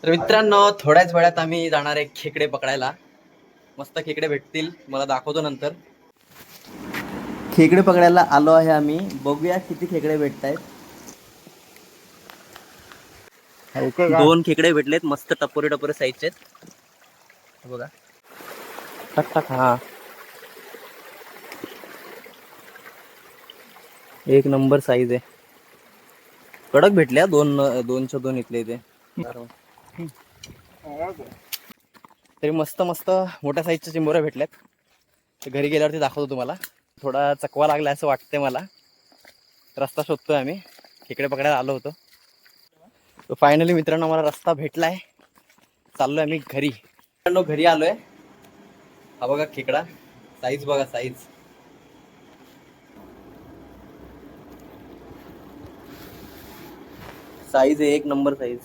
तर मित्रांनो, थोड्याच वेळात आम्ही जाणार आहे खेकडे पकडायला. मस्त खेकडे भेटतील, मला दाखवतो नंतर. खेकडे पकडायला आलो आहे आम्ही. बघूया किती खेकडे भेटत आहेत. दोन खेकडे भेटलेत, मस्त टपोरे टपोरे साईजचे आहेत. बघा, टाक टाक. हा, एक नंबर साईज आहे. कडक भेटल्या, दोनच्या दोन इथले इथे. तरी मस्त मस्त मोठ्या साईजच्या चिंबोऱ्या भेटल्यात. तर घरी गेल्यावरती दाखवतो तुम्हाला. थोडा चकवा लागला असं वाटतंय मला. रस्ता शोधतोय आम्ही, खेकडे पकडायला आलो होतो. तर फायनली मित्रांनो मला रस्ता भेटलाय. चाललोय आम्ही घरी. मित्रांनो घरी आलोय. हा बघा खेकडा, साईज बघा साईज. साईज आहे एक नंबर साईज.